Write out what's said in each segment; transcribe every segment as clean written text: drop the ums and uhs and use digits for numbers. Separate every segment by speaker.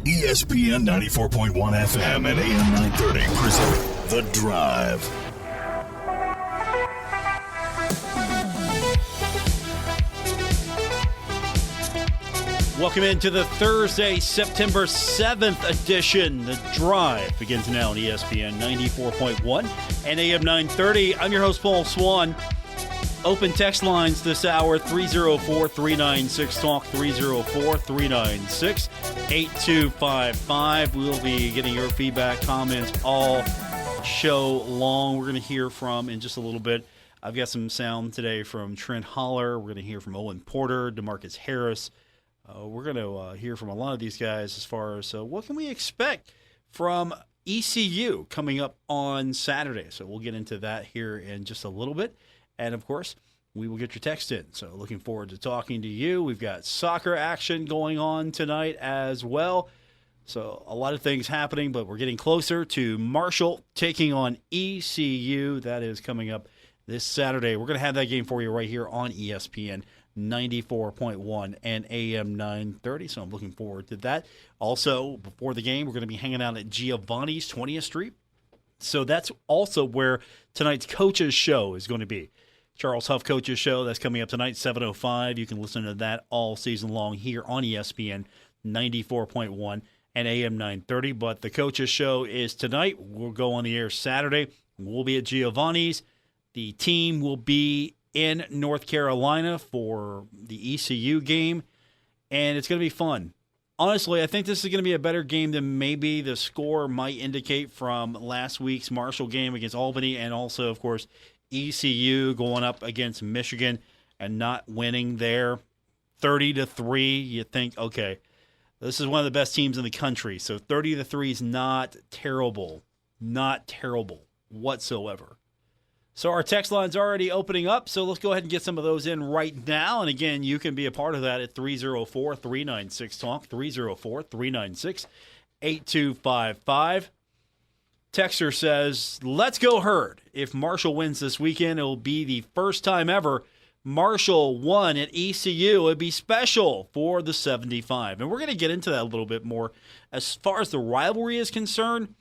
Speaker 1: ESPN 94.1 FM and AM 930 present The Drive.
Speaker 2: Welcome into the Thursday, September 7th edition. The Drive begins now on ESPN 94.1 and AM 930. I'm your host, Paul Swann. Open text lines this hour, 304-396-TALK, 304-396-8255. We'll be getting your feedback, comments all show long. We're going to hear from, in just a little bit, I've got some sound today from Trent Holler. We're going to hear from Owen Porter, DeMarcus Harris. We're going to hear from a lot of these guys as far as what can we expect from ECU coming up on Saturday. So we'll get into that here in just a little bit. And, of course, we will get your text in. So looking forward to talking to you. We've got soccer action going on tonight as well. So a lot of things happening, but we're getting closer to Marshall taking on ECU. That is coming up this Saturday. We're going to have that game for you right here on ESPN 94.1 and AM 930, so I'm looking forward to that. Also, before the game, we're going to be hanging out at Giovanni's 20th Street. So that's also where tonight's Coach's Show is going to be. Charles Huff Coach's Show, that's coming up tonight, 7:05. You can listen to that all season long here on ESPN 94.1 and AM 930. But the Coach's Show is tonight. We'll go on the air Saturday. We'll be at Giovanni's. The team will be in North Carolina for the ECU game, and it's going to be fun. Honestly, I think this is going to be a better game than maybe the score might indicate from last week's Marshall game against Albany, and also, of course, ECU going up against Michigan and not winning there 30-3. You think, okay, this is one of the best teams in the country, so 30-3 is not terrible whatsoever. So our text line's already opening up, so let's go ahead and get some of those in right now. And again, you can be a part of that at 304-396-TALK, 304-396-8255. Texter says, let's go Herd. If Marshall wins this weekend, it will be the first time ever Marshall won at ECU. It would be special for the 75. And we're going to get into that a little bit more. As far as the rivalry is concerned,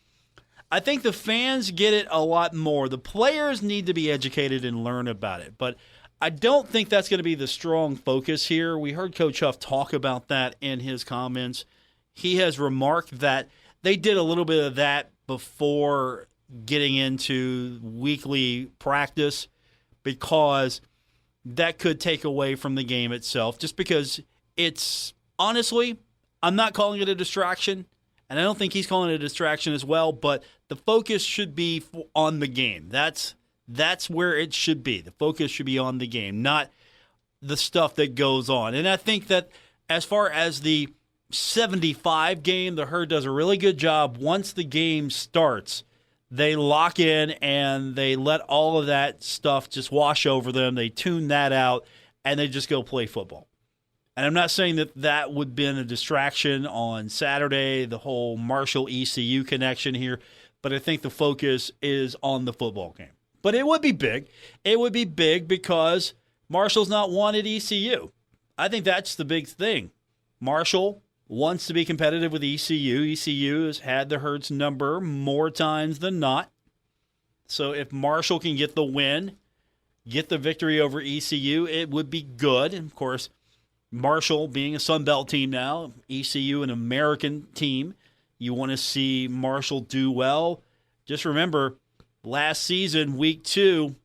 Speaker 2: I think the fans get it a lot more. The players need to be educated and learn about it. But I don't think that's going to be the strong focus here. We heard Coach Huff talk about that in his comments. He has remarked that they did a little bit of that before getting into weekly practice because that could take away from the game itself. Just because it's, honestly, I'm not calling it a distraction. And I don't think he's calling it a distraction as well, but the focus should be on the game. That's where it should be. The focus should be on the game, not the stuff that goes on. And I think that as far as the 75 game, the Herd does a really good job. Once the game starts, they lock in and they let all of that stuff just wash over them. They tune that out, and they just go play football. And I'm not saying that that would have been a distraction on Saturday, the whole Marshall-ECU connection here, but I think the focus is on the football game. But it would be big. It would be big because Marshall's not won at ECU. I think that's the big thing. Marshall wants to be competitive with ECU. ECU has had the Herd's number more times than not. So if Marshall can get the win, get the victory over ECU, it would be good. And, of course, Marshall being a Sun Belt team now, ECU an American team, you want to see Marshall do well. Just remember, last season, week 2,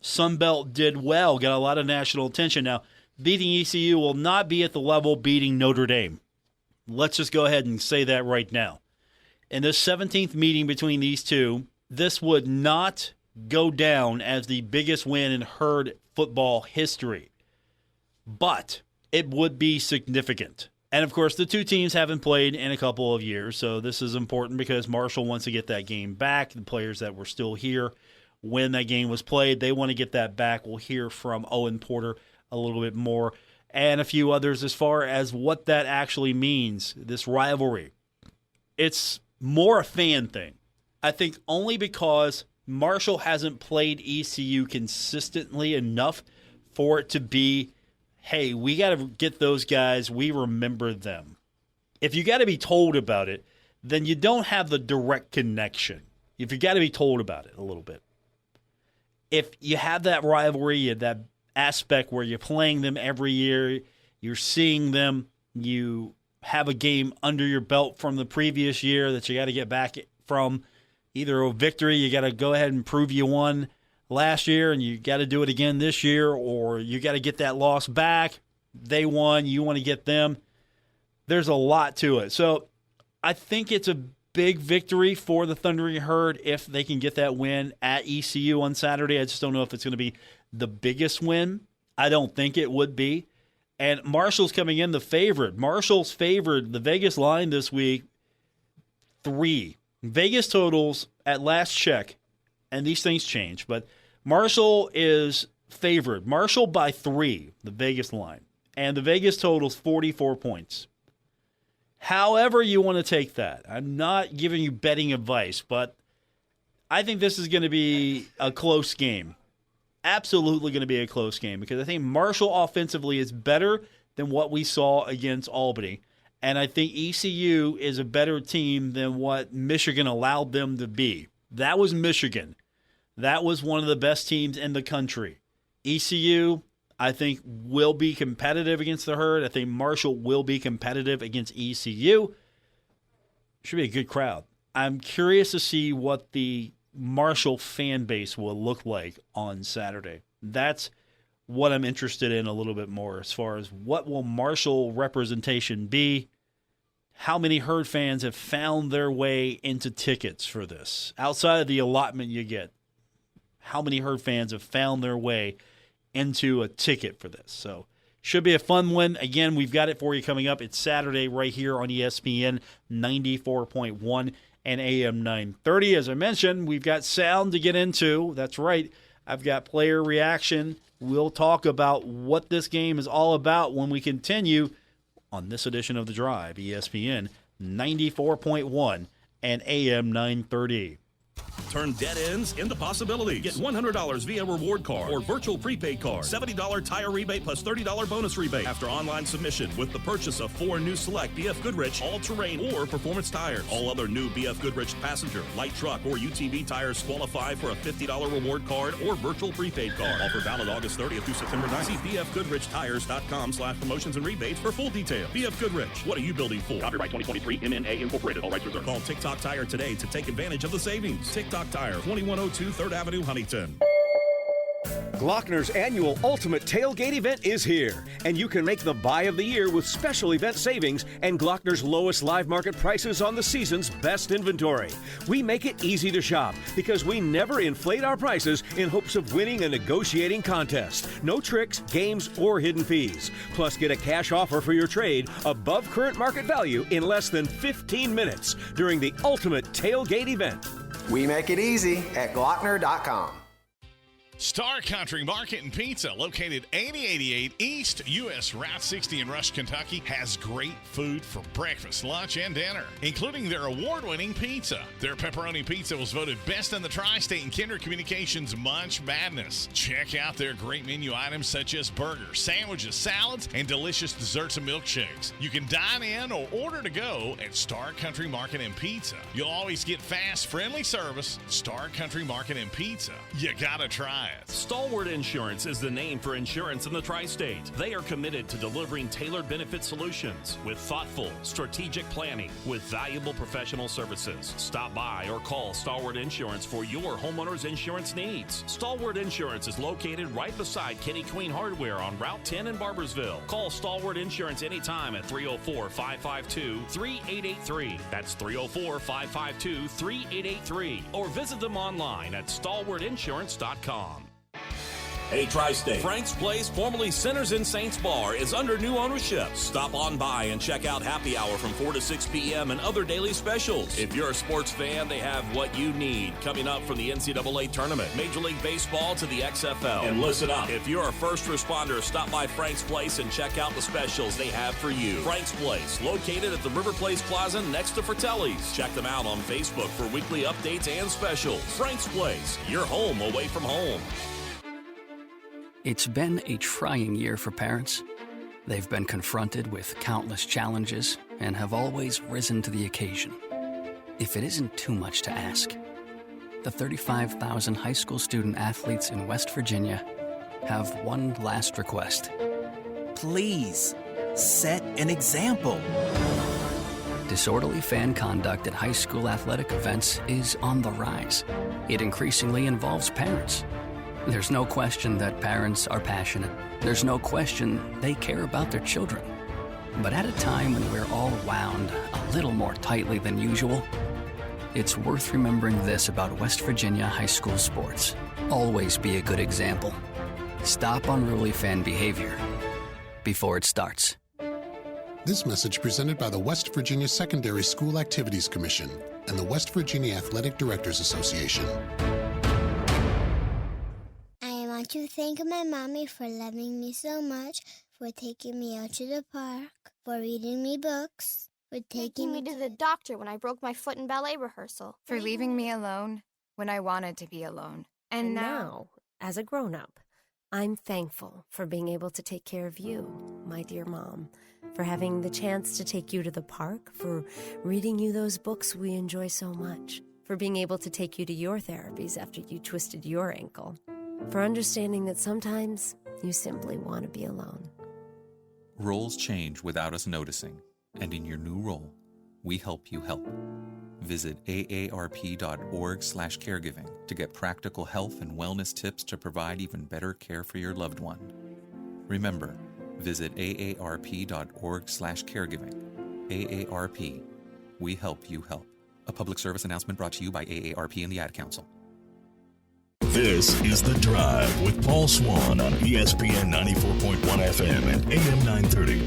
Speaker 2: Sun Belt did well, got a lot of national attention. Now, beating ECU will not be at the level beating Notre Dame. Let's just go ahead and say that right now. In the 17th meeting between these two, this would not go down as the biggest win in Herd football history. But it would be significant. And, of course, the two teams haven't played in a couple of years, so this is important because Marshall wants to get that game back. The players that were still here when that game was played, they want to get that back. We'll hear from Owen Porter a little bit more and a few others as far as what that actually means, this rivalry. It's more a fan thing. I think only because Marshall hasn't played ECU consistently enough for it to be, hey, we got to get those guys. We remember them. if you got to be told about it, then you don't have the direct connection. If you got to be told about it a little bit. If you have that rivalry, that aspect where you're playing them every year, you're seeing them, you have a game under your belt from the previous year that you got to get back from, either a victory, you got to go ahead and prove you won last year and you got to do it again this year, or you got to get that loss back. They won, you want to get them. There's a lot to it. So I think it's a big victory for the Thundering Herd if they can get that win at ECU on Saturday. I just don't know if it's going to be the biggest win. I don't think it would be. And Marshall's coming in the favorite. Marshall's favored the Vegas line this week, 3. Vegas totals at last check, and these things change, but Marshall is favored. Marshall by 3, the Vegas line. And the Vegas total's 44 points. However you want to take that. I'm not giving you betting advice, but I think this is going to be a close game. Absolutely going to be a close game because I think Marshall offensively is better than what we saw against Albany. And I think ECU is a better team than what Michigan allowed them to be. That was Michigan. That was one of the best teams in the country. ECU, I think, will be competitive against the Herd. I think Marshall will be competitive against ECU. Should be a good crowd. I'm curious to see what the Marshall fan base will look like on Saturday. That's what I'm interested in a little bit more as far as what will Marshall representation be. How many Herd fans have found their way into tickets for this? Outside of the allotment you get, how many Herd fans have found their way into a ticket for this? So should be a fun one. Again, we've got it for you coming up. It's Saturday right here on ESPN 94.1 and AM 930. As I mentioned, we've got sound to get into. That's right. I've got player reaction. We'll talk about what this game is all about when we continue on this edition of The Drive, ESPN 94.1 and AM 930.
Speaker 3: Turn dead ends into possibilities. Get $100 via reward card or virtual prepaid card. $70 tire rebate plus $30 bonus rebate after online submission with the purchase of 4 new select BF Goodrich all-terrain or performance tires. All other new BF Goodrich passenger, light truck, or UTV tires qualify for a $50 reward card or virtual prepaid card. Offer valid August 30th through September 9th. See bfgoodrichtires.com/promotions and rebates for full details. BF Goodrich, what are you building for?
Speaker 4: Copyright 2023 MMA Incorporated. All rights reserved.
Speaker 3: Call TikTok Tire today to take advantage of the savings. TikTok Tire, 2102 3rd Avenue, Huntington.
Speaker 5: Glockner's annual Ultimate Tailgate event is here, and you can make the buy of the year with special event savings and Glockner's lowest live market prices on the season's best inventory. We make it easy to shop because we never inflate our prices in hopes of winning a negotiating contest. No tricks, games, or hidden fees. Plus, get a cash offer for your trade above current market value in less than 15 minutes during the Ultimate Tailgate event.
Speaker 6: We make it easy at Glockner.com.
Speaker 7: Star Country Market and Pizza, located 8088 East US Route 60 in Rush, Kentucky, has great food for breakfast, lunch, and dinner, including their award-winning pizza. Their pepperoni pizza was voted best in the Tri-State and Kinder Communications Munch Madness. Check out their great menu items such as burgers, sandwiches, salads, and delicious desserts and milkshakes. You can dine in or order to go at Star Country Market and Pizza. You'll always get fast, friendly service. Star Country Market and Pizza. You gotta try it.
Speaker 3: Stalwart Insurance is the name for insurance in the Tri-State. They are committed to delivering tailored benefit solutions with thoughtful, strategic planning with valuable professional services. Stop by or call Stalwart Insurance for your homeowner's insurance needs. Stalwart Insurance is located right beside Kenny Queen Hardware on Route 10 in Barbersville. Call Stalwart Insurance anytime at 304-552-3883. That's 304-552-3883. Or visit them online at stalwartinsurance.com. Hey, Tri-State. Frank's Place, formerly Sinners and Saints Bar, is under new ownership. Stop on by and check out happy hour from 4 to 6 p.m. and other daily specials. If you're a sports fan, they have what you need coming up from the NCAA tournament, Major League Baseball to the XFL. And listen up, if you're a first responder, stop by Frank's Place and check out the specials they have for you. Frank's Place, located at the River Place Plaza next to Fratelli's. Check them out on Facebook for weekly updates and specials. Frank's Place, your home away from home.
Speaker 8: It's been a trying year for parents. They've been confronted with countless challenges and have always risen to the occasion. If it isn't too much to ask, the 35,000 high school student athletes in West Virginia have one last request.
Speaker 9: Please, set an example.
Speaker 8: Disorderly fan conduct at high school athletic events is on the rise. It increasingly involves parents. There's no question that parents are passionate. There's no question they care about their children. But at a time when we're all wound a little more tightly than usual, it's worth remembering this about West Virginia high school sports. Always be a good example. Stop unruly fan behavior before it starts.
Speaker 10: This message presented by the West Virginia Secondary School Activities Commission and the West Virginia Athletic Directors Association.
Speaker 11: I want to thank my mommy for loving me so much, for taking me out to the park, for reading me books, for taking
Speaker 12: me to the doctor when I broke my foot in ballet rehearsal,
Speaker 13: for leaving me alone when I wanted to be alone.
Speaker 14: And now, as a grown-up, I'm thankful for being able to take care of you, my dear mom, for having the chance to take you to the park, for reading you those books we enjoy so much, for being able to take you to your therapies after you twisted your ankle, for understanding that sometimes you simply want to be alone.
Speaker 15: Roles change without us noticing, and in your new role, we help you help. Visit aarp.org/caregiving to get practical health and wellness tips to provide even better care for your loved one. Remember, visit aarp.org/caregiving. AARP. We help you help. A public service announcement brought to you by AARP and the Ad Council.
Speaker 1: This is The Drive with Paul Swann on ESPN 94.1 FM and AM 930.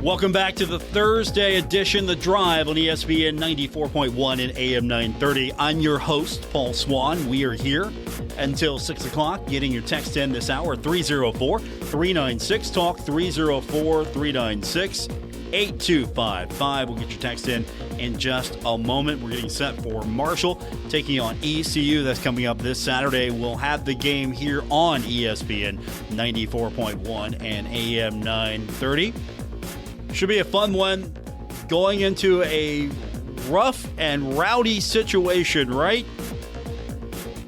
Speaker 2: Welcome back to the Thursday edition, The Drive on ESPN 94.1 and AM 930. I'm your host, Paul Swann. We are here until 6 o'clock, getting your text in this hour, 304-396-TALK, 304-396-8255. We'll get your text in just a moment. We're getting set for Marshall taking on ECU. That's coming up this Saturday. We'll have the game here on ESPN 94.1 and AM 930. Should be a fun one going into a rough and rowdy situation, right?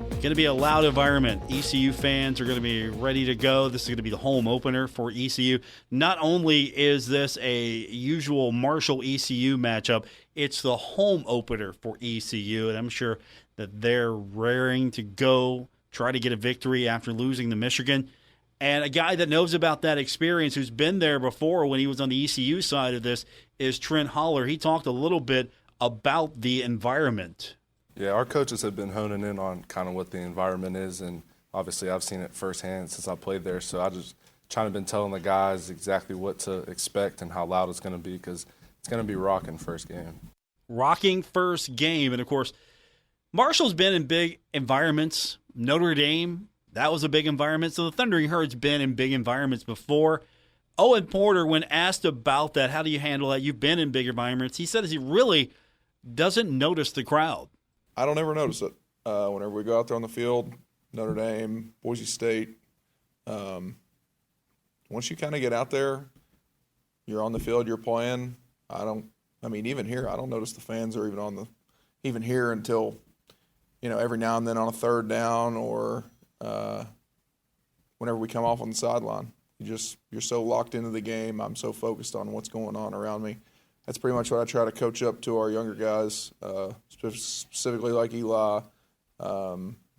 Speaker 2: Going to be a loud environment. ECU fans are going to be ready to go. This is going to be the home opener for ECU. Not only is this a usual Marshall-ECU matchup, it's the home opener for ECU, and I'm sure that they're raring to go, try to get a victory after losing to Michigan. And a guy that knows about that experience, who's been there before when he was on the ECU side of this, is Trent Holler. He talked a little bit about the environment.
Speaker 16: Yeah, our coaches have been honing in on kind of what the environment is, and obviously I've seen it firsthand since I played there. So I just trying to been telling the guys exactly what to expect and how loud it's going to be, because it's going to be rocking first game.
Speaker 2: Rocking first game. And, of course, Marshall's been in big environments. Notre Dame, that was a big environment. So the Thundering Herd's been in big environments before. Owen Porter, when asked about that, how do you handle that? You've been in big environments. He said he really doesn't notice the crowd.
Speaker 17: I don't ever notice it. Whenever we go out there on the field, Notre Dame, Boise State, once you kind of get out there, you're on the field, you're playing. Even here, I don't notice the fans are even here until, every now and then on a third down or whenever we come off on the sideline. You're so locked into the game. I'm so focused on what's going on around me. That's pretty much what I try to coach up to our younger guys, specifically like Eli,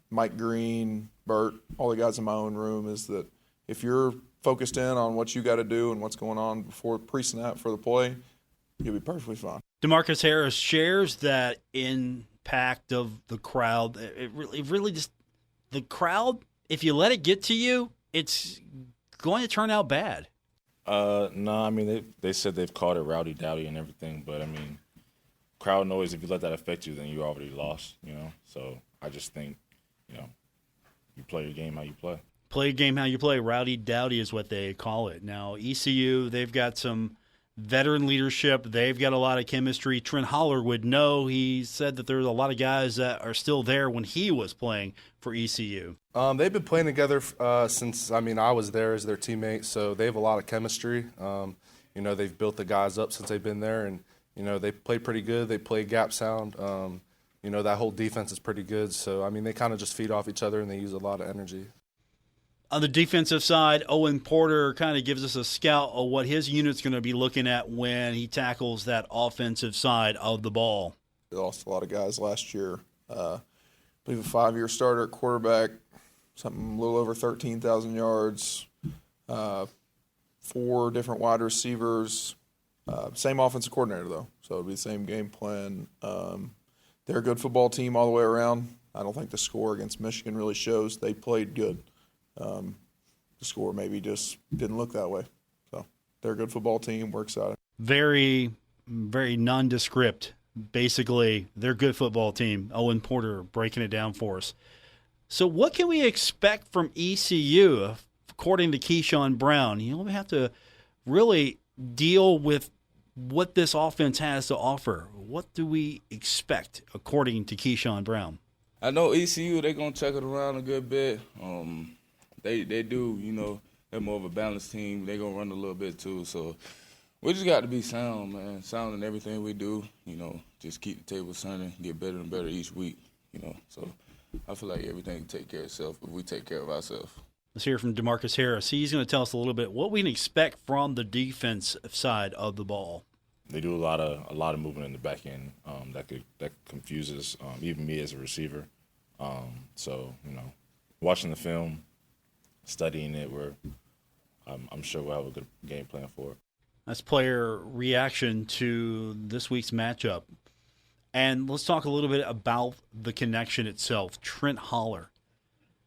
Speaker 17: Mike Green, Bert, all the guys in my own room, is that if you're focused in on what you got to do and what's going on before pre-snap for the play, you'll be perfectly fine. DeMarcus
Speaker 2: Harris shares that impact of the crowd. It really just, the crowd, if you let it get to you, it's going to turn out bad.
Speaker 18: No, they said they've called it rowdy dowdy and everything, but crowd noise, if you let that affect you, then you already lost, So I just think, you play your game how you play.
Speaker 2: Play a game how you play. Rowdy dowdy is what they call it. Now, ECU, they've got some veteran leadership. They've got a lot of chemistry. Trent Holler would know. He said that there's a lot of guys that are still there when he was playing for ECU.
Speaker 16: They've been playing together since, I was there as their teammate, so they have a lot of chemistry. They've built the guys up since they've been there, and, they play pretty good. They play gap sound. That whole defense is pretty good. So, they kind of just feed off each other, and they use a lot of energy.
Speaker 2: On the defensive side, Owen Porter kind of gives us a scout of what his unit's going to be looking at when he tackles that offensive side of the ball.
Speaker 17: We lost a lot of guys last year. I believe a 5-year starter at quarterback, something a little over 13,000 yards, 4 different wide receivers, same offensive coordinator, though, so it'll be the same game plan. They're a good football team all the way around. I don't think the score against Michigan really shows they played good. The score maybe just didn't look that way. So they're a good football team. We're excited.
Speaker 2: Very, very nondescript. Basically, they're a good football team. Owen Porter breaking it down for us. So what can we expect from ECU, according to Keyshawn Brown? We have to really deal with what this offense has to offer. What do we expect, according to Keyshawn Brown?
Speaker 19: I know ECU, they're going to check it around a good bit. They do, they're more of a balanced team. They're going to run a little bit too. So we just got to be sound, man. Sound in everything we do. Just keep the table turning, get better and better each week, So I feel like everything can take care of itself if we take care of ourselves.
Speaker 2: Let's hear from DeMarcus Harris. He's going to tell us a little bit what we can expect from the defensive side of the ball.
Speaker 18: They do a lot of movement in the back end that confuses even me as a receiver. Watching the film, studying it, I'm sure we'll have a good game plan for it.
Speaker 2: That's player reaction to this week's matchup. And let's talk a little bit about the connection itself. Trent Holler.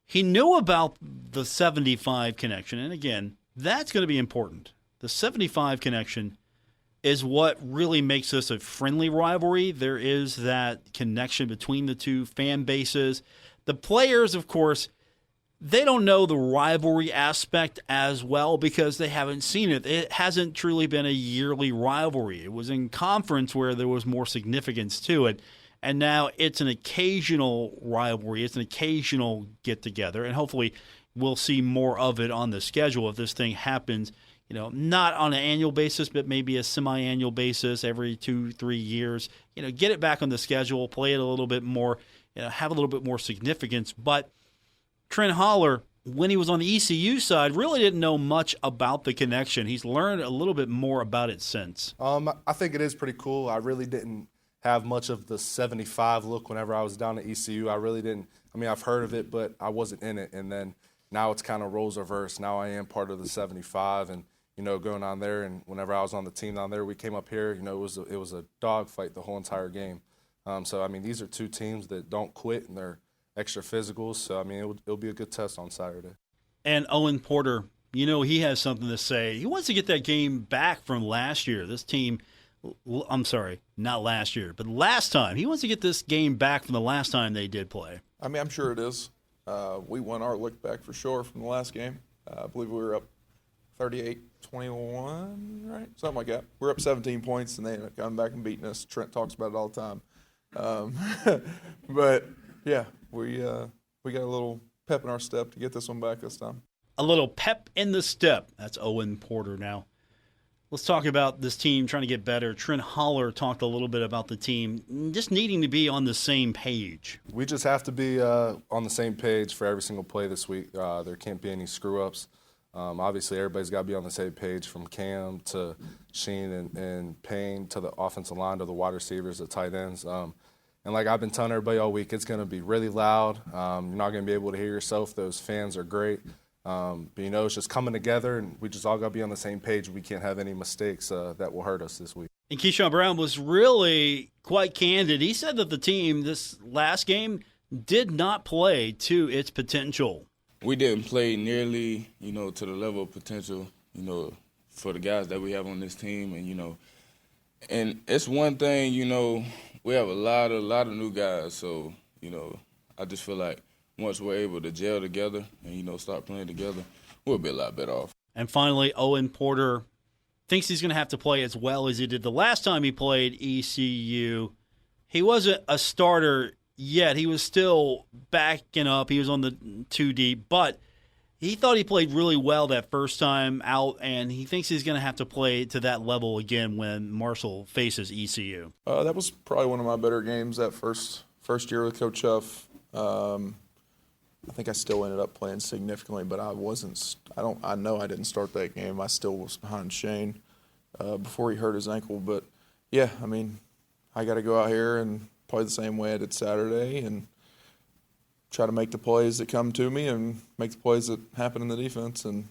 Speaker 2: He knew about the 75 connection, and again, that's going to be important. The 75 connection is what really makes this a friendly rivalry. There is that connection between the two fan bases. The players, of course, they don't know the rivalry aspect as well because they haven't seen it. It hasn't truly been a yearly rivalry. It was in conference where there was more significance to it. And now it's an occasional rivalry. It's an occasional get-together. And hopefully we'll see more of it on the schedule if this thing happens, not on an annual basis, but maybe a semi-annual basis every 2-3 years. Get it back on the schedule, play it a little bit more, have a little bit more significance. But Trent Holler, when he was on the ECU side, really didn't know much about the connection. He's learned a little bit more about it since.
Speaker 16: I think it is pretty cool. I really didn't have much of the 75 look whenever I was down at ECU. I really didn't. I've heard of it, but I wasn't in it. And then now it's kind of roles reversed. Now I am part of the 75 and, going on there. And whenever I was on the team down there, we came up here, it was a dogfight the whole entire game. These are two teams that don't quit and they're extra physicals. So, it'll be a good test on Saturday. And
Speaker 2: Owen Porter, he has something to say. He wants to get that game back from last year. This team, I'm sorry, not last year, but last time. He wants to get this game back from the last time they did play.
Speaker 17: I'm sure it is. We won our look back for sure from the last game. I believe we were up 38-21, right? Something like that. We're up 17 points, and they ended up coming back and beating us. Trent talks about it all the time. But, yeah, we got a little pep in our step to get this one back this time.
Speaker 2: A little pep in the step. That's Owen Porter now. Let's talk about this team trying to get better. Trent Holler talked a little bit about the team just needing to be on the same page.
Speaker 16: We just have to be on the same page for every single play this week. There can't be any screw-ups. Obviously, everybody's got to be on the same page from Cam to Sheen and Payne to the offensive line to the wide receivers, the tight ends. And like I've been telling everybody all week, it's going to be really loud. You're not going to be able to hear yourself. Those fans are great. But, it's just coming together, and we just all got to be on the same page. We can't have any mistakes that will hurt us this week.
Speaker 2: And Keyshawn Brown was really quite candid. He said that the team this last game did not play to its potential.
Speaker 19: We didn't play nearly, to the level of potential, for the guys that we have on this team. And it's one thing, we have a lot of new guys. So, I just feel like once we're able to gel together and, start playing together, we'll be a lot better off.
Speaker 2: And finally, Owen Porter, thinks he's going to have to play as well as he did the last time he played ECU. He wasn't a starter yet. He was still backing up. He was on the 2 deep, but he thought he played really well that first time out, and he thinks he's going to have to play to that level again when Marshall faces ECU.
Speaker 17: That was probably one of my better games that first year with Coach Huff. I think I still ended up playing significantly, but I know I didn't start that game. I still was behind Shane before he hurt his ankle. But, yeah, I mean, I got to go out here and play the same way I did Saturday and try to make the plays that come to me and make the plays that happen in the defense and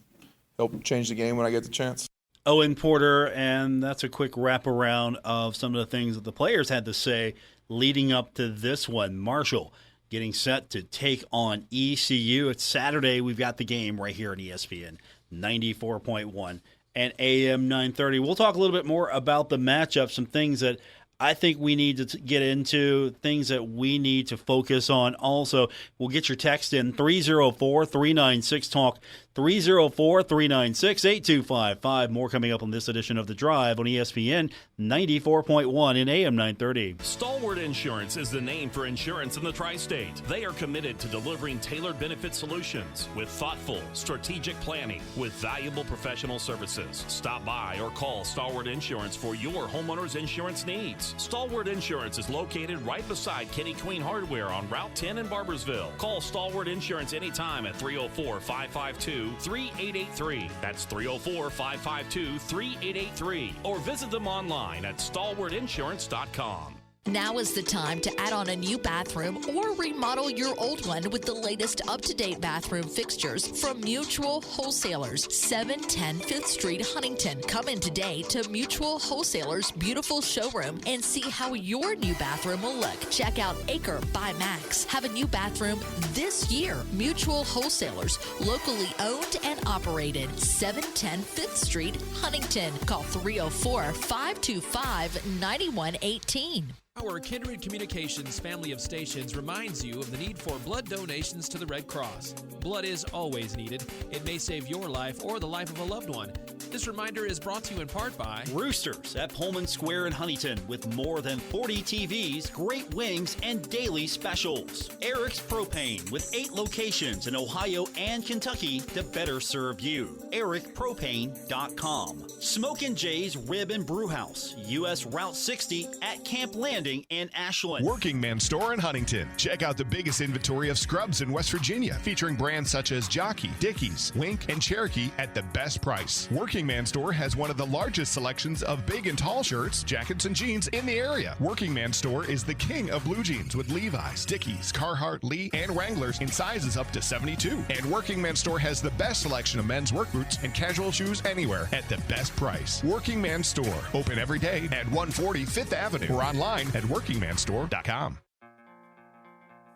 Speaker 17: help change the game when I get the chance.
Speaker 2: Owen Porter, and that's a quick wraparound of some of the things that the players had to say leading up to this one. Marshall getting set to take on ECU. It's Saturday. We've got the game right here on ESPN 94.1 and AM 930. We'll talk a little bit more about the matchup, some things that I think we need to get into, things that we need to focus on. Also, we'll get your text in 304-396-TALK, 304-396-8255. More coming up on this edition of The Drive on ESPN 94.1 and AM 930.
Speaker 3: Stalwart Insurance is the name for insurance in the tri-state. They are committed to delivering tailored benefit solutions with thoughtful, strategic planning with valuable professional services. Stop by or call Stalwart Insurance for your homeowner's insurance needs. Stalwart Insurance is located right beside Kenny Queen Hardware on Route 10 in Barbersville. Call Stalwart Insurance anytime at 304-552-3883. That's 304-552-3883. Or visit them online at stalwartinsurance.com.
Speaker 20: Now is the time to add on a new bathroom or remodel your old one with the latest up-to-date bathroom fixtures from Mutual Wholesalers, 710 5th Street, Huntington. Come in today to Mutual Wholesalers' beautiful showroom and see how your new bathroom will look. Check out Acre by Max. Have a new bathroom this year. Mutual Wholesalers, locally owned and operated, 710 5th Street, Huntington. Call 304-525-9118.
Speaker 21: Our Kindred Communications family of stations reminds you of the need for blood donations to the Red Cross. Blood is always needed. It may save your life or the life of a loved one. This reminder is brought to you in part by
Speaker 2: Roosters at Pullman Square in Huntington with more than 40 TVs, great wings, and daily specials. Eric's Propane with 8 locations in Ohio and Kentucky to better serve you. EricPropane.com. Smokin' Jay's Rib and Brew House, U.S. Route 60 at Camp Landing in Ashland.
Speaker 22: Working Man Store in Huntington. Check out the biggest inventory of scrubs in West Virginia, featuring brands such as Jockey, Dickies, Wink, and Cherokee at the best price. Working Man Store has one of the largest selections of big and tall shirts, jackets, and jeans in the area. Working Man Store is the king of blue jeans with Levi's, Dickies, Carhartt, Lee, and Wranglers in sizes up to 72. And Working Man Store has the best selection of men's work boots and casual shoes anywhere at the best price. Working Man Store, open every day at 140 5th Avenue or online at workingmanstore.com.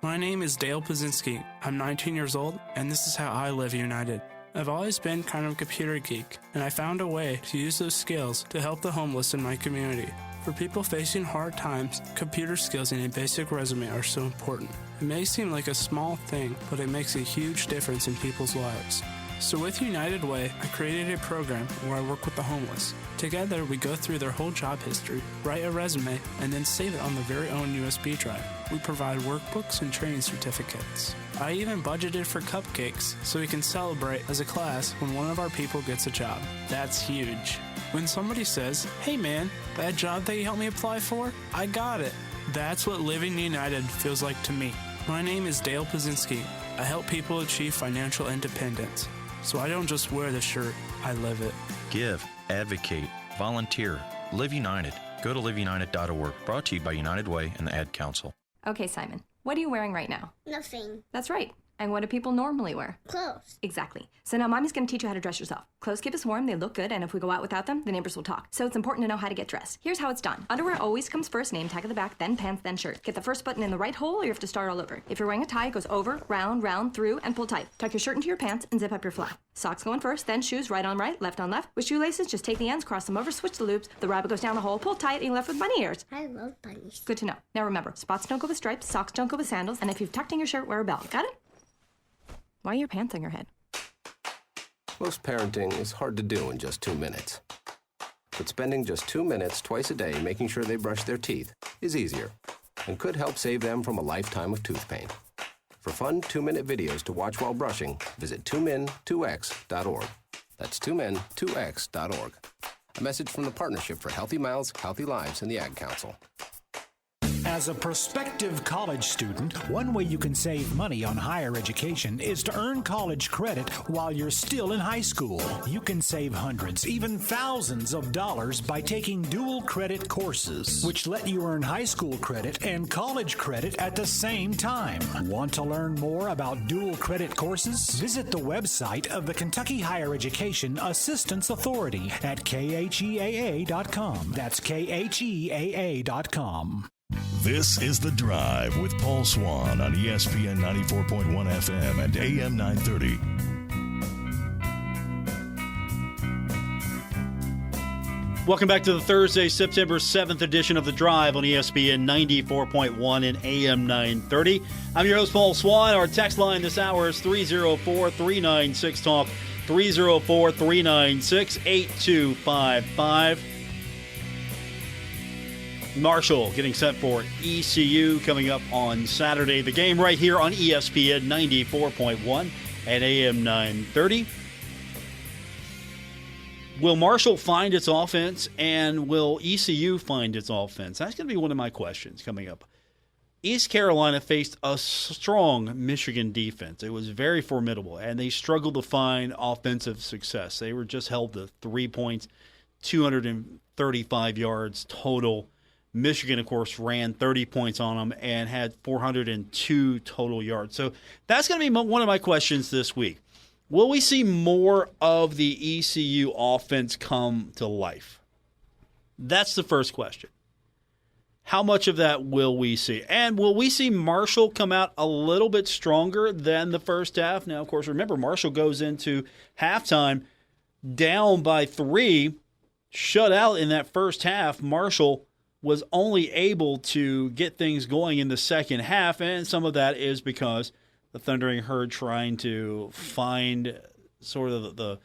Speaker 23: My name is Dale Pazinski. I'm 19 years old, and this is how I live united. I've always been kind of a computer geek, and I found a way to use those skills to help the homeless in my community. For people facing hard times, computer skills and a basic resume are so important. It may seem like a small thing, but it makes a huge difference in people's lives. So with United Way, I created a program where I work with the homeless. Together, we go through their whole job history, write a resume, and then save it on their very own USB drive. We provide workbooks and training certificates. I even budgeted for cupcakes so we can celebrate as a class when one of our people gets a job. That's huge. When somebody says, "Hey man, that job that you helped me apply for, I got it." That's what living united feels like to me. My name is Dale Pazinski. I help people achieve financial independence. So I don't just wear the shirt, I live it.
Speaker 24: Give, advocate, volunteer, Live United. Go to liveunited.org. Brought to you by United Way and the Ad Council.
Speaker 25: Okay, Simon, what are you wearing right now?
Speaker 11: Nothing.
Speaker 25: That's right. And what do people normally wear?
Speaker 11: Clothes.
Speaker 25: Exactly. So now Mommy's going to teach you how to dress yourself. Clothes keep us warm, they look good, and if we go out without them, the neighbors will talk. So it's important to know how to get dressed. Here's how it's done. Underwear always comes first, name tag at the back, then pants, then shirt. Get the first button in the right hole, or you have to start all over. If you're wearing a tie, it goes over, round, round, through, and pull tight. Tuck your shirt into your pants and zip up your fly. Socks going first, then shoes right on right, left on left. With shoelaces, just take the ends, cross them over, switch the loops. The rabbit goes down the hole, pull tight, and you're left with bunny ears.
Speaker 11: I love bunnies.
Speaker 25: Good to know. Now remember, spots don't go with stripes, socks don't go with sandals, and if you've tucked in your shirt, wear a belt. Got it? Why are your pants on your head?
Speaker 26: Most parenting is hard to do in just 2 minutes.
Speaker 4: but spending just 2 minutes twice a day making sure they brush their teeth is easier and could help save them from a lifetime of tooth pain. For fun 2-minute videos to watch while brushing, visit 2min2x.org. That's 2min2x.org. A message from the Partnership for Healthy Mouths, Healthy Lives, and the Ad Council.
Speaker 5: As a prospective college student, one way you can save money on higher education is to earn college credit while you're still in high school. You can save hundreds, even thousands of dollars by taking dual credit courses, which let you earn high school credit and college credit at the same time. Want to learn more about dual credit courses? Visit the website of the Kentucky Higher Education Assistance Authority at kheaa.com. That's kheaa.com.
Speaker 1: This is The Drive with Paul Swann on ESPN 94.1 FM and AM 930.
Speaker 2: Welcome back to the Thursday, September 7th edition of The Drive on ESPN 94.1 and AM 930. I'm your host, Paul Swann. Our text line this hour is 304-396-TALK, 304-396-8255. Marshall getting set for ECU coming up on Saturday. The game right here on ESPN 94.1 and AM 930. Will Marshall find its offense, and will ECU find its offense? That's going to be one of my questions coming up. East Carolina faced a strong Michigan defense. It was very formidable, and they struggled to find offensive success. They were just held to 3 points, 235 yards total. Michigan, of course, ran 30 points on them and had 402 total yards. So that's going to be one of my questions this week. Will we see more of the ECU offense come to life? That's the first question. How much of that will we see? And will we see Marshall come out a little bit stronger than the first half? Now, of course, remember, Marshall goes into halftime down by 3, shut out in that first half. Marshall was only able to get things going in the second half, and some of that is because the Thundering Herd trying to find sort of the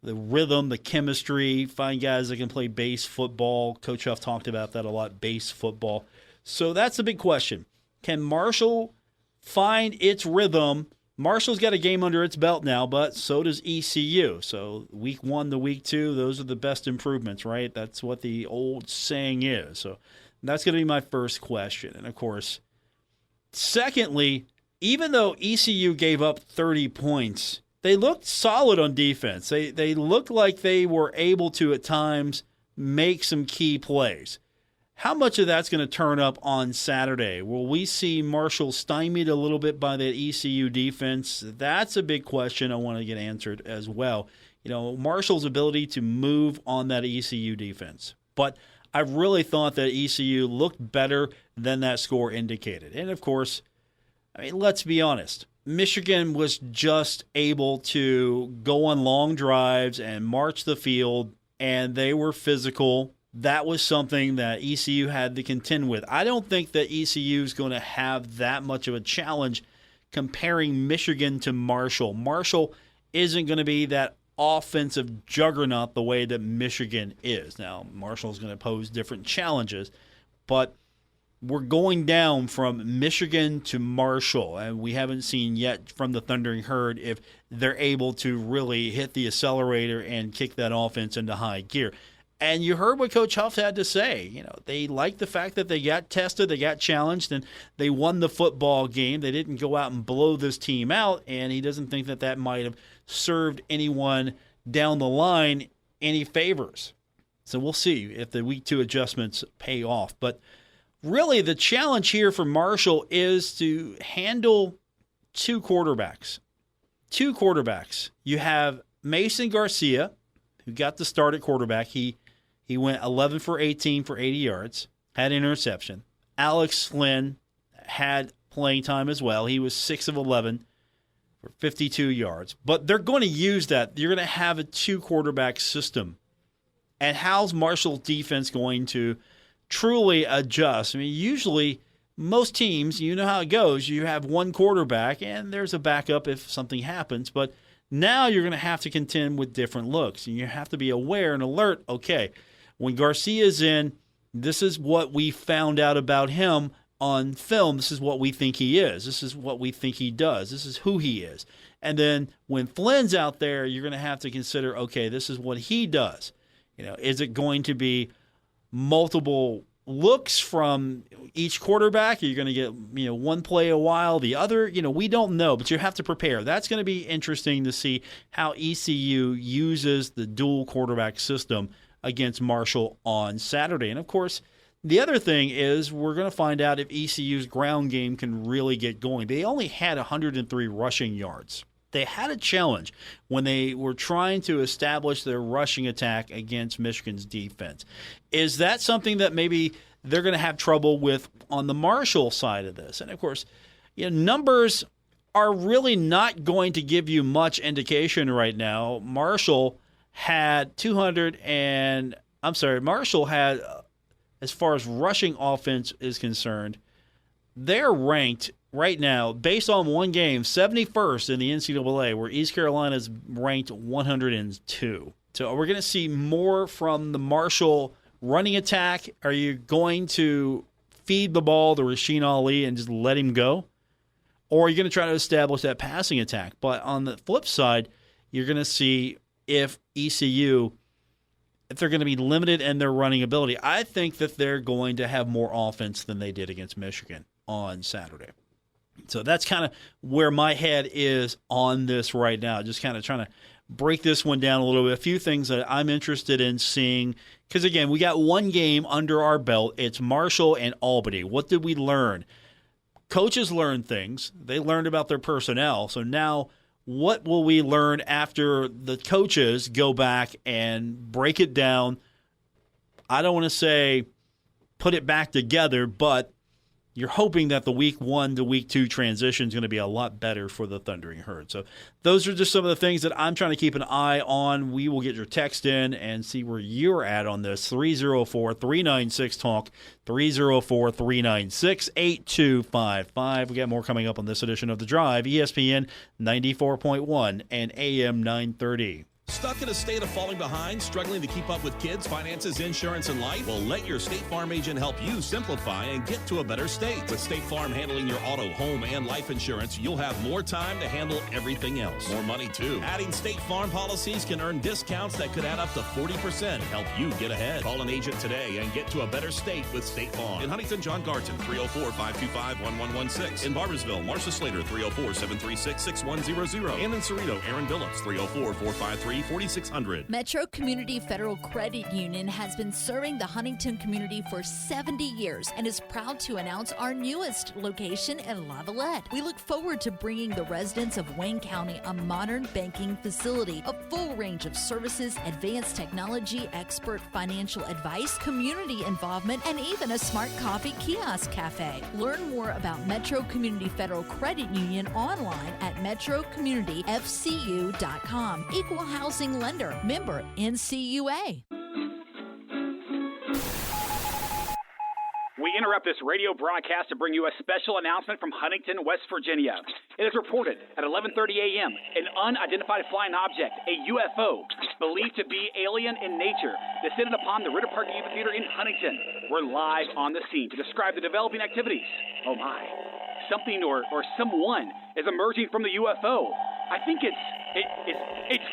Speaker 2: rhythm, the chemistry, find guys that can play base football. Coach Huff talked about that a lot, base football. So that's the big question. Can Marshall find its rhythm? Marshall's got a game under its belt now, but so does ECU. So week 1 to week 2, those are the best improvements, right? That's what the old saying is. So that's going to be my first question. And, of course, secondly, even though ECU gave up 30 points, they looked solid on defense. They looked like they were able to, at times, make some key plays. How much of that's going to turn up on Saturday? Will we see Marshall stymied a little bit by that ECU defense? That's a big question I want to get answered as well. You know, Marshall's ability to move on that ECU defense. But I really thought that ECU looked better than that score indicated. And, of course, I mean, let's be honest. Michigan was just able to go on long drives and march the field, and they were physical. That was something that ECU had to contend with. I don't think that ECU is going to have that much of a challenge comparing Michigan to Marshall. Marshall isn't going to be that offensive juggernaut the way that Michigan is. Now, Marshall's going to pose different challenges, but we're going down from Michigan to Marshall, and we haven't seen yet from the Thundering Herd if they're able to really hit the accelerator and kick that offense into high gear. And you heard what Coach Huff had to say. You know, they liked the fact that they got tested, they got challenged, and they won the football game. They didn't go out and blow this team out, and he doesn't think that that might have served anyone down the line any favors. So we'll see if the week 2 adjustments pay off. But really the challenge here for Marshall is to handle 2 quarterbacks. 2 quarterbacks. You have Mason Garcia, who got the start at quarterback. He went 11 for 18 for 80 yards, had an interception. Alex Flynn had playing time as well. He was 6 of 11 for 52 yards. But they're going to use that. You're going to have a 2-quarterback system. And how's Marshall's defense going to truly adjust? I mean, usually most teams, you know how it goes. You have 1 quarterback, and there's a backup if something happens. But now you're going to have to contend with different looks. And you have to be aware and alert, okay, when Garcia's in, this is what we found out about him on film. This is what we think he is. This is what we think he does. This is who he is. And then when Flynn's out there, you're going to have to consider, okay, this is what he does. Is it going to be multiple looks from each quarterback? Are you going to get one play a while, the other? We don't know, but you have to prepare. That's going to be interesting to see how ECU uses the dual quarterback system against Marshall on Saturday. And, of course, the other thing is we're going to find out if ECU's ground game can really get going. They only had 103 rushing yards. They had a challenge when they were trying to establish their rushing attack against Michigan's defense. Is that something that maybe they're going to have trouble with on the Marshall side of this? And, of course, numbers are really not going to give you much indication right now. Marshall had, as far as rushing offense is concerned, they're ranked right now, based on one game, 71st in the NCAA, where East Carolina's ranked 102. So we're going to see more from the Marshall running attack. Are you going to feed the ball to Rasheen Ali and just let him go? Or are you going to try to establish that passing attack? But on the flip side, you're going to see if ECU, if they're going to be limited in their running ability. I think that they're going to have more offense than they did against Michigan on Saturday. So that's kind of where my head is on this right now, just kind of trying to break this one down a little bit. A few things that I'm interested in seeing, because, again, we got one game under our belt. It's Marshall and Albany. What did we learn? Coaches learned things. They learned about their personnel. So now what will we learn after the coaches go back and break it down? I don't want to say put it back together, but you're hoping that the week 1 to week 2 transition is going to be a lot better for the Thundering Herd. So those are just some of the things that I'm trying to keep an eye on. We will get your text in and see where you're at on this. 304-396-TALK, 304-396-8255. We got more coming up on this edition of The Drive, ESPN 94.1 and AM 930.
Speaker 3: Stuck in a state of falling behind, struggling to keep up with kids, finances, insurance, and life? Well, let your State Farm agent help you simplify and get to a better state. With State Farm handling your auto, home, and life insurance, you'll have more time to handle everything else. More money, too. Adding State Farm policies can earn discounts that could add up to 40%. Help you get ahead. Call an agent today and get to a better state with State Farm. In Huntington, John Garton, 304-525-1116. In Barbersville, Marcia Slater, 304-736-6100. And in Cerrito, Aaron Billups, 304-453-4600.
Speaker 20: Metro Community Federal Credit Union has been serving the Huntington community for 70 years and is proud to announce our newest location in Lavallette. We look forward to bringing the residents of Wayne County a modern banking facility, a full range of services, advanced technology, expert financial advice, community involvement, and even a smart coffee kiosk cafe. Learn more about Metro Community Federal Credit Union online at metrocommunityfcu.com. Equal housing lender. Member NCUA.
Speaker 6: We interrupt this radio broadcast to bring you a special announcement from Huntington, West Virginia. It is reported at 11:30 a.m. an unidentified flying object, a UFO, believed to be alien in nature, descended upon the Ritter Park Amphitheater in Huntington. We're live on the scene to describe the developing activities. Oh my, something or someone is emerging from the UFO. I think it's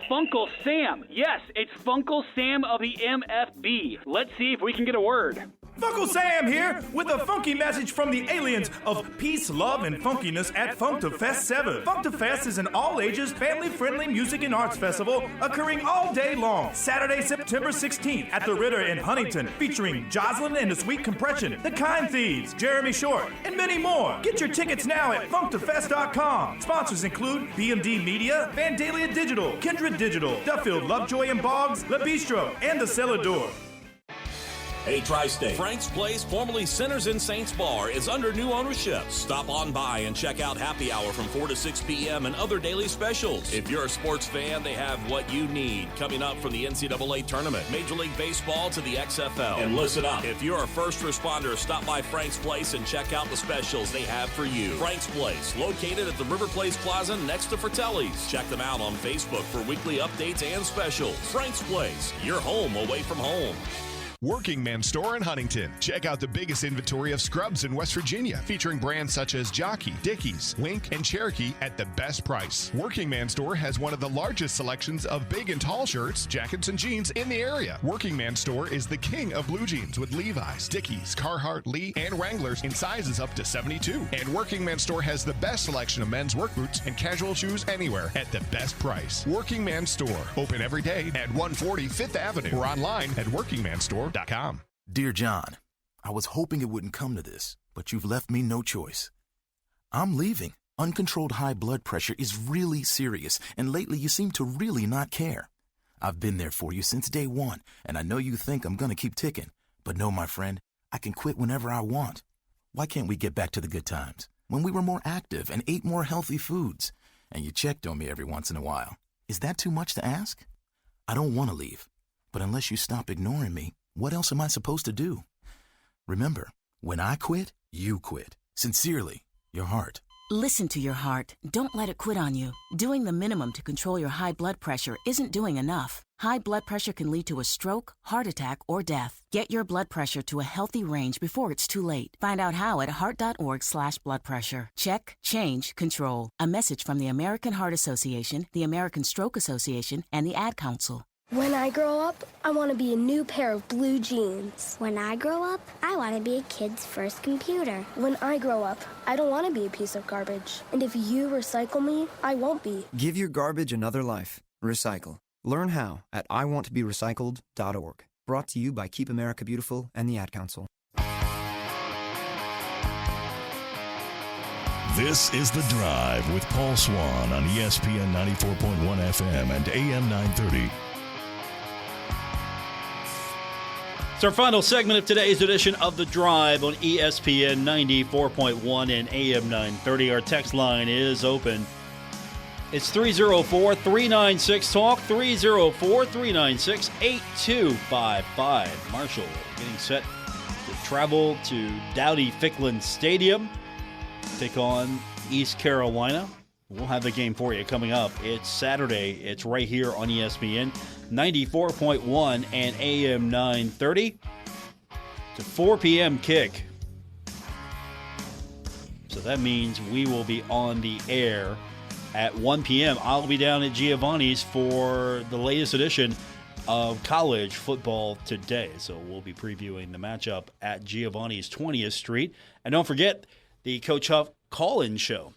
Speaker 6: Funkle Sam. Yes, it's Funkle Sam of the MFB. Let's see if we can get a word.
Speaker 7: Funkle Sam here with a funky message from the aliens of peace, love, and funkiness at Funkfest 7. Funkfest is an all-ages, family-friendly music and arts festival occurring all day long. Saturday, September 16th at the Ritter in Huntington, featuring Jocelyn and the Sweet Compression, The Kind Thieves, Jeremy Short, and many more. Get your tickets now at funktofest.com. Sponsors include BMD Media, Vandalia Digital, Kindred Digital, Duffield, Lovejoy and Boggs, La Bistro, and the Cellar Door.
Speaker 3: Hey, Tri-State. Frank's Place, formerly Sinners in Saints Bar, is under new ownership. Stop on by and check out Happy Hour from 4 to 6 p.m. and other daily specials. If you're a sports fan, they have what you need coming up from the NCAA tournament, Major League Baseball to the XFL. And listen up. If you're a first responder, stop by Frank's Place and check out the specials they have for you. Frank's Place, located at the River Place Plaza next to Fratelli's. Check them out on Facebook for weekly updates and specials. Frank's Place, your home away from home.
Speaker 22: Working Man Store in Huntington. Check out the biggest inventory of scrubs in West Virginia, featuring brands such as Jockey, Dickies, Wink, and Cherokee at the best price. Working Man Store has one of the largest selections of big and tall shirts, jackets, and jeans in the area. Working Man Store is the king of blue jeans with Levi's, Dickies, Carhartt, Lee, and Wranglers in sizes up to 72. And Working Man Store has the best selection of men's work boots and casual shoes anywhere at the best price. Working Man Store, open every day at 140 5th Avenue or online at workingmanstore.com.
Speaker 8: Dear John, I was hoping it wouldn't come to this, but you've left me no choice. I'm leaving. Uncontrolled high blood pressure is really serious, and lately you seem to really not care. I've been there for you since day one, and I know you think I'm going to keep ticking. But no, my friend, I can quit whenever I want. Why can't we get back to the good times, when we were more active and ate more healthy foods, and you checked on me every once in a while? Is that too much to ask? I don't want to leave, but unless you stop ignoring me, what else am I supposed to do? Remember, when I quit, you quit. Sincerely, your heart.
Speaker 9: Listen to your heart. Don't let it quit on you. Doing the minimum to control your high blood pressure isn't doing enough. High blood pressure can lead to a stroke, heart attack, or death. Get your blood pressure to a healthy range before it's too late. Find out how at heart.org/blood pressure. Check, change, control. A message from the American Heart Association, the American Stroke Association, and the Ad Council.
Speaker 10: When I grow up, I want to be a new pair of blue jeans.
Speaker 11: When I grow up, I want to be a kid's first computer.
Speaker 10: When I grow up, I don't want to be a piece of garbage. And if you recycle me, I won't be.
Speaker 12: Give your garbage another life. Recycle. Learn how at iwanttoberecycled.org. Brought to you by Keep America Beautiful and the Ad Council.
Speaker 1: This is The Drive with Paul Swann on ESPN 94.1 FM and AM 930.
Speaker 2: It's our final segment of today's edition of The Drive on ESPN 94.1 and AM 930. Our text line is open. It's 304-396-TALK, 304-396-8255. Marshall getting set to travel to Dowdy-Ficklin Stadium, take on East Carolina. We'll have the game for you coming up. It's Saturday. It's right here on ESPN 94.1 and AM 930. It's a 4 p.m. kick. So that means we will be on the air at 1 p.m. I'll be down at Giovanni's for the latest edition of College Football Today. So we'll be previewing the matchup at Giovanni's 20th Street. And don't forget the Coach Huff call-in show.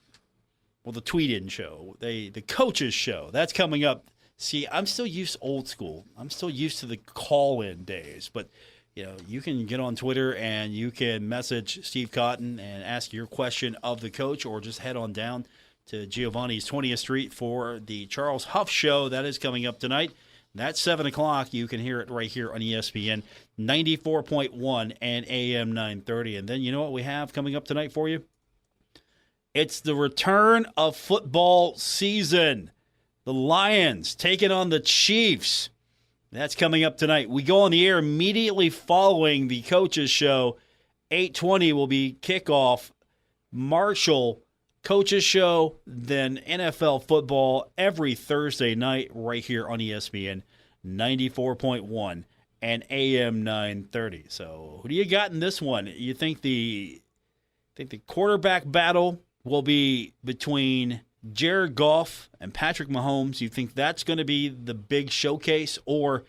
Speaker 2: Well, the tweet-in show, the coaches show. That's coming up. See, I'm still used to old school. I'm still used to the call-in days. But, you know, you can get on Twitter and you can message Steve Cotton and ask your question of the coach, or just head on down to Giovanni's 20th Street for the Charles Huff show. That is coming up tonight. That's 7 o'clock. You can hear it right here on ESPN 94.1 and AM 930. And then you know what we have coming up tonight for you? It's the return of football season. The Lions taking on the Chiefs. That's coming up tonight. We go on the air immediately following the coaches show. 8:20 will be kickoff. Marshall coaches show, then NFL football every Thursday night right here on ESPN 94.1 and AM 930. So who do you got in this one? You think the quarterback battle will be between Jared Goff and Patrick Mahomes? You think that's going to be the big showcase, or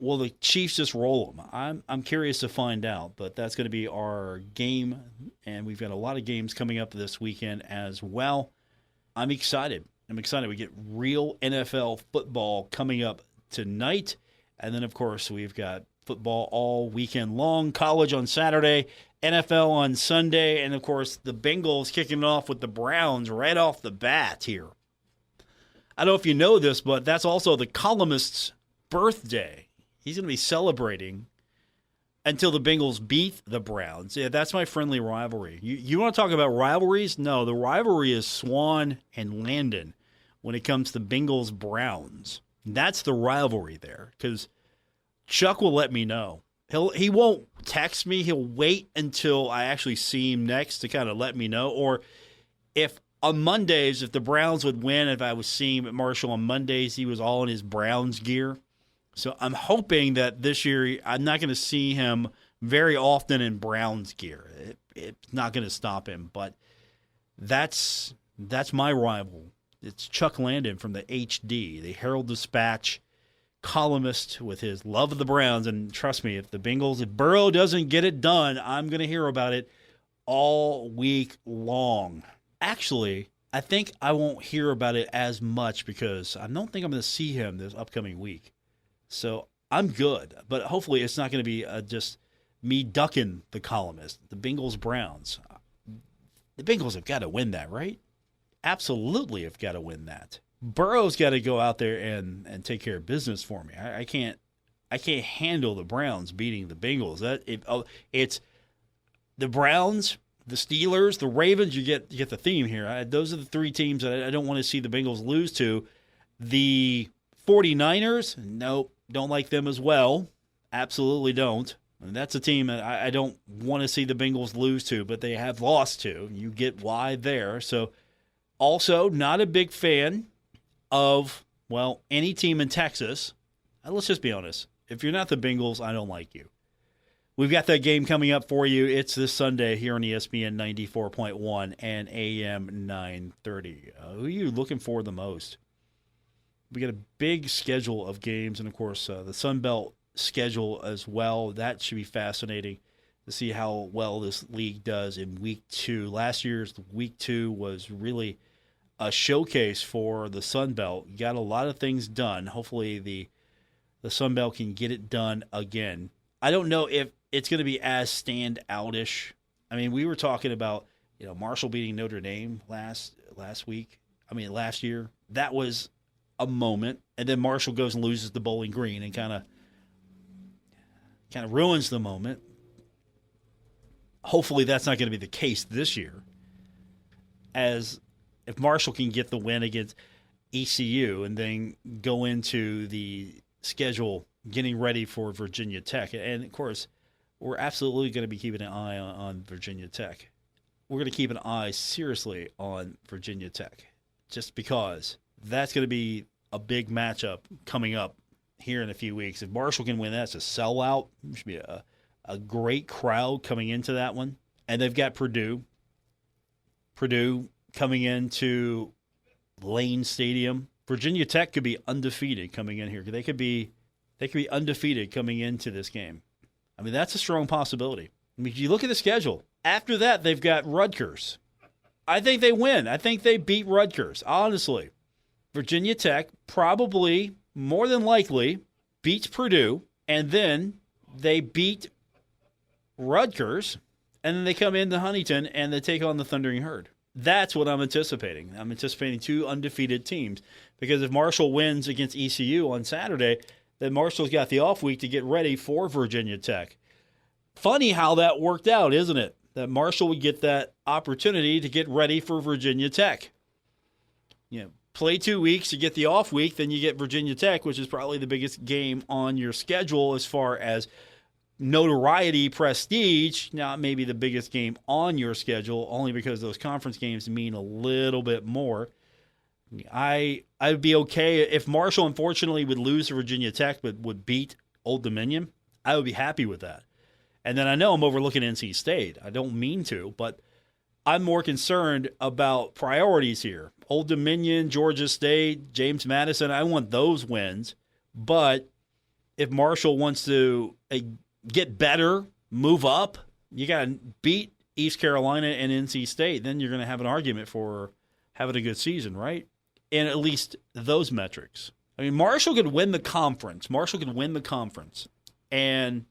Speaker 2: will the Chiefs just roll them? I'm curious to find out, but that's going to be our game, and we've got a lot of games coming up this weekend as well. I'm excited. We get real NFL football coming up tonight, and then, of course, we've got football all weekend long, college on Saturday, NFL on Sunday, and, of course, the Bengals kicking it off with the Browns right off the bat here. I don't know if you know this, but that's also the columnist's birthday. He's going to be celebrating until the Bengals beat the Browns. Yeah, that's my friendly rivalry. You want to talk about rivalries? No, the rivalry is Swann and Landon when it comes to Bengals-Browns. That's the rivalry there, because Chuck will let me know. He won't text me. He'll wait until I actually see him next to kind of let me know. Or if on Mondays, if the Browns would win, if I was seeing him at Marshall on Mondays, he was all in his Browns gear. So I'm hoping that this year I'm not going to see him very often in Browns gear. It's not going to stop him, but that's my rival. It's Chuck Landon from the HD, the Herald-Dispatch columnist with his love of the Browns. And trust me, if Burrow doesn't get it done, I'm going to hear about it all week long. Actually, I think I won't hear about it as much because I don't think I'm going to see him this upcoming week. So I'm good, but hopefully it's not going to be just me ducking the columnist. The Bengals-Browns. The Bengals have got to win that, right? Absolutely have got to win that. Burrow's got to go out there and take care of business for me. I can't handle the Browns beating the Bengals. It's the Browns, the Steelers, the Ravens. You get the theme here. Those are the three teams that I don't want to see the Bengals lose to. The 49ers, nope, don't like them as well. Absolutely don't. And that's a team that I don't want to see the Bengals lose to, but they have lost to. You get why there. So also not a big fan of, well, any team in Texas. Let's just be honest. If you're not the Bengals, I don't like you. We've got that game coming up for you. It's this Sunday here on ESPN 94.1 and AM 930. Who are you looking for the most? We got a big schedule of games, and, of course, the Sun Belt schedule as well. That should be fascinating to see how well this league does in Week 2. Last year's Week 2 was really a showcase for the Sun Belt. You got a lot of things done. Hopefully the Sun Belt can get it done again. I don't know if it's going to be as standout-ish. I mean, we were talking about Marshall beating Notre Dame last year. That was a moment, and then Marshall goes and loses to Bowling Green and kind of ruins the moment. Hopefully that's not going to be the case this year, as if Marshall can get the win against ECU and then go into the schedule getting ready for Virginia Tech. And, of course, we're absolutely going to be keeping an eye on Virginia Tech. We're going to keep an eye seriously on Virginia Tech just because that's going to be a big matchup coming up here in a few weeks. If Marshall can win, that's a sellout. It should be a great crowd coming into that one. And they've got Purdue. Purdue coming into Lane Stadium. Virginia Tech could be undefeated coming in here. They could be undefeated coming into this game. I mean, that's a strong possibility. I mean, if you look at the schedule, after that, they've got Rutgers. I think they win. I think they beat Rutgers, honestly. Virginia Tech probably, more than likely, beats Purdue, and then they beat Rutgers, and then they come into Huntington and they take on the Thundering Herd. That's what I'm anticipating. I'm anticipating two undefeated teams, because if Marshall wins against ECU on Saturday, then Marshall's got the off week to get ready for Virginia Tech. Funny how that worked out, isn't it? That Marshall would get that opportunity to get ready for Virginia Tech. Play 2 weeks, you get the off week, then you get Virginia Tech, which is probably the biggest game on your schedule as far as notoriety, prestige. Now, maybe the biggest game on your schedule, only because those conference games mean a little bit more. I'd be okay if Marshall, unfortunately, would lose to Virginia Tech but would beat Old Dominion. I would be happy with that. And then I know I'm overlooking NC State. I don't mean to, but I'm more concerned about priorities here. Old Dominion, Georgia State, James Madison, I want those wins. But if Marshall wants to get better, move up, you got to beat East Carolina and NC State. Then you're going to have an argument for having a good season, right? In at least those metrics. I mean, Marshall could win the conference. And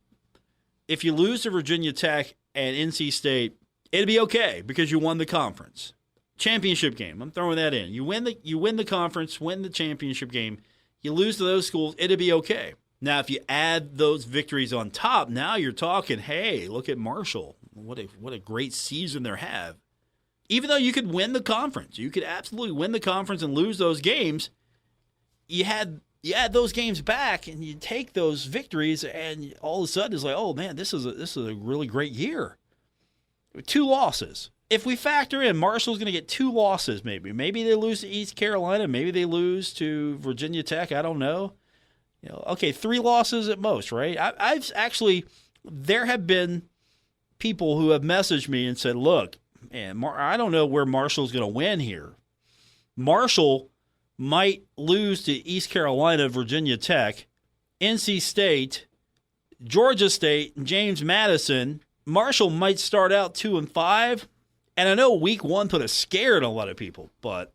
Speaker 2: if you lose to Virginia Tech and NC State, it'd be okay because you won the conference. Championship game, I'm throwing that in. You win the conference, win the championship game. You lose to those schools, it'd be okay. Now, if you add those victories on top, now you're talking, hey, look at Marshall. What a great season they have. Even though you could win the conference, you could absolutely win the conference and lose those games. You add those games back and you take those victories, and all of a sudden it's like, oh man, this is a really great year. 2 losses. If we factor in Marshall's going to get 2 losses, maybe they lose to East Carolina, maybe they lose to Virginia Tech. I don't know. Okay, 3 losses at most, right? I've actually, there have been people who have messaged me and said, look, man, I don't know where Marshall's going to win here. Marshall might lose to East Carolina, Virginia Tech, NC State, Georgia State, and James Madison. Marshall might start out 2-5. And I know week 1 put a scare in a lot of people, but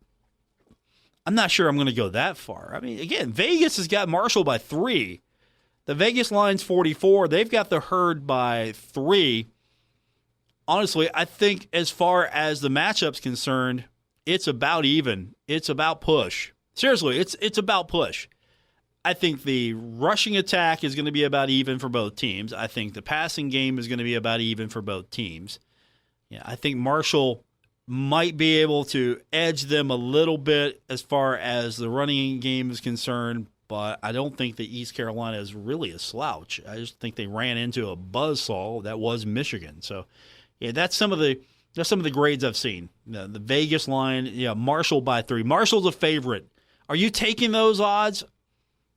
Speaker 2: I'm not sure I'm going to go that far. I mean, again, Vegas has got Marshall by 3. The Vegas line's 44. They've got the Herd by 3. Honestly, I think as far as the matchup's concerned, it's about even. It's about push. Seriously, it's about push. I think the rushing attack is going to be about even for both teams. I think the passing game is going to be about even for both teams. I think Marshall might be able to edge them a little bit as far as the running game is concerned, but I don't think that East Carolina is really a slouch. I just think they ran into a buzzsaw that was Michigan. So, that's some of the grades I've seen. The Vegas line, Marshall by 3. Marshall's a favorite. Are you taking those odds?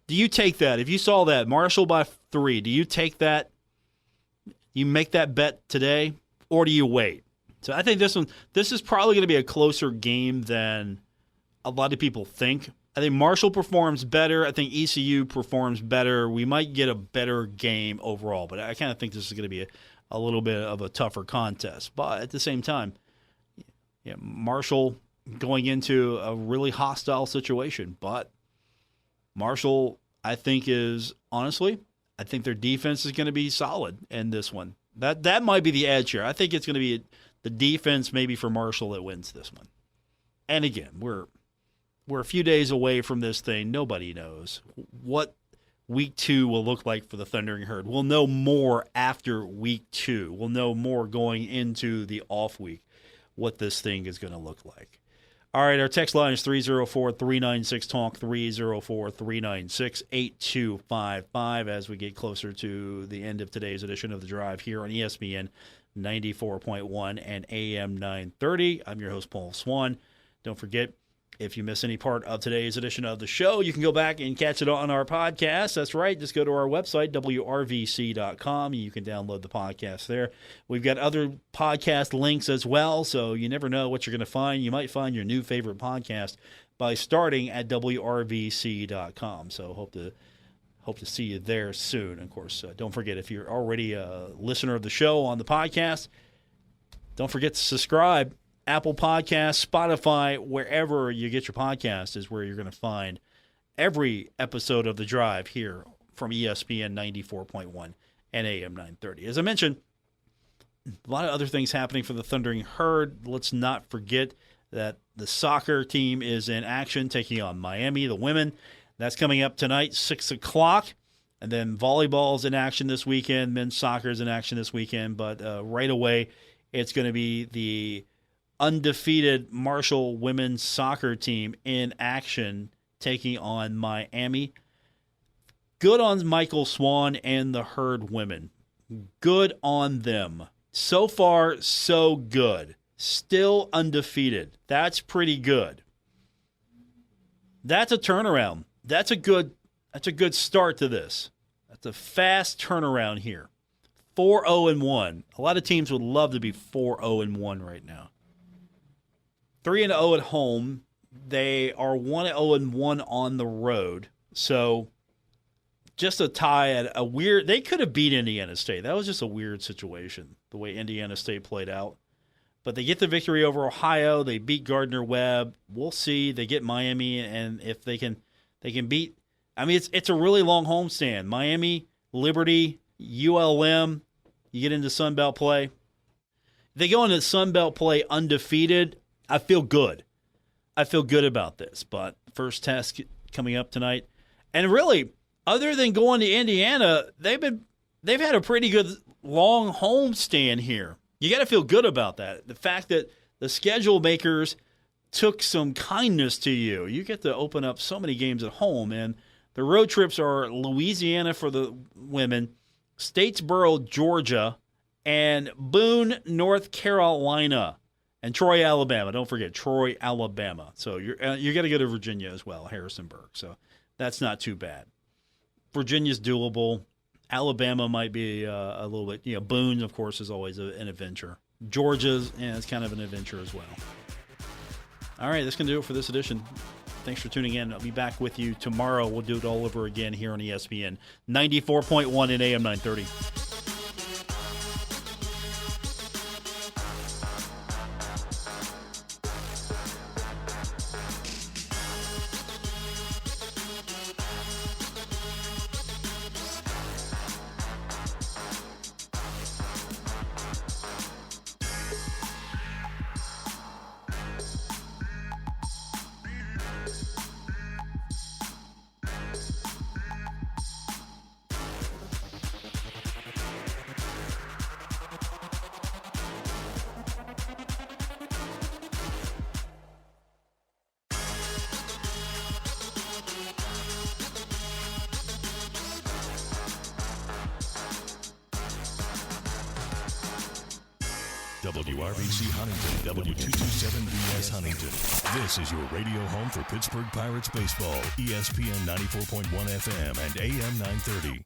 Speaker 2: Do you take that? If you saw that, Marshall by 3, do you take that? You make that bet today, or do you wait? So I think this is probably going to be a closer game than a lot of people think. I think Marshall performs better. I think ECU performs better. We might get a better game overall, but I kind of think this is going to be a little bit of a tougher contest. But at the same time, Marshall going into a really hostile situation. But Marshall, I think, I think their defense is going to be solid in this one. That might be the edge here. I think it's going to be the defense maybe for Marshall that wins this one. And again, we're a few days away from this thing. Nobody knows what week 2 will look like for the Thundering Herd. We'll know more after week 2. We'll know more going into the off week what this thing is going to look like. All right, our text line is 304-396-TALK, 304-396-8255 as we get closer to the end of today's edition of The Drive here on ESPN 94.1 and AM 930. I'm your host, Paul Swann. Don't forget, if you miss any part of today's edition of the show, you can go back and catch it on our podcast. That's right. Just go to our website, WRVC.com. You can download the podcast there. We've got other podcast links as well, so you never know what you're going to find. You might find your new favorite podcast by starting at WRVC.com. So hope to see you there soon. Of course, don't forget, if you're already a listener of the show on the podcast, don't forget to subscribe. Apple Podcasts, Spotify, wherever you get your podcast is where you're going to find every episode of The Drive here from ESPN 94.1 and AM 930. As I mentioned, a lot of other things happening for the Thundering Herd. Let's not forget that the soccer team is in action, taking on Miami, the women. That's coming up tonight, 6 o'clock. And then volleyball's in action this weekend. Men's soccer is in action this weekend. But right away, it's going to be the undefeated Marshall women's soccer team in action taking on Miami. Good on Michael Swann and the Herd women. Good on them. So far, so good. Still undefeated. That's pretty good. That's a turnaround. That's a good start to this. That's a fast turnaround here. 4-0-1. A lot of teams would love to be 4-0-1 right now. 3-0 at home. They are 1-0-1 on the road. So just a tie at a weird. They could have beat Indiana State. That was just a weird situation, the way Indiana State played out. But they get the victory over Ohio. They beat Gardner-Webb. We'll see. They get Miami, and if they can beat. I mean, it's a really long homestand. Miami, Liberty, ULM. You get into Sun Belt play. If they go into Sun Belt play undefeated, I feel good. I feel good about this. But first test coming up tonight, and really, other than going to Indiana, they've had a pretty good long homestand here. You got to feel good about that. The fact that the schedule makers took some kindness to you. You get to open up so many games at home, and the road trips are Louisiana for the women, Statesboro, Georgia, and Boone, North Carolina, and Troy, Alabama. Don't forget Troy, Alabama. So you got to go to Virginia as well, Harrisonburg. So that's not too bad. Virginia's doable. Alabama might be a little bit, Boone, of course, is always an adventure. Georgia's, it's kind of an adventure as well. All right, that's going to do it for this edition. Thanks for tuning in. I'll be back with you tomorrow. We'll do it all over again here on ESPN 94.1 and AM 930.
Speaker 1: WRBC Huntington, W227BS Huntington. This is your radio home for Pittsburgh Pirates baseball, ESPN 94.1 FM and AM 930.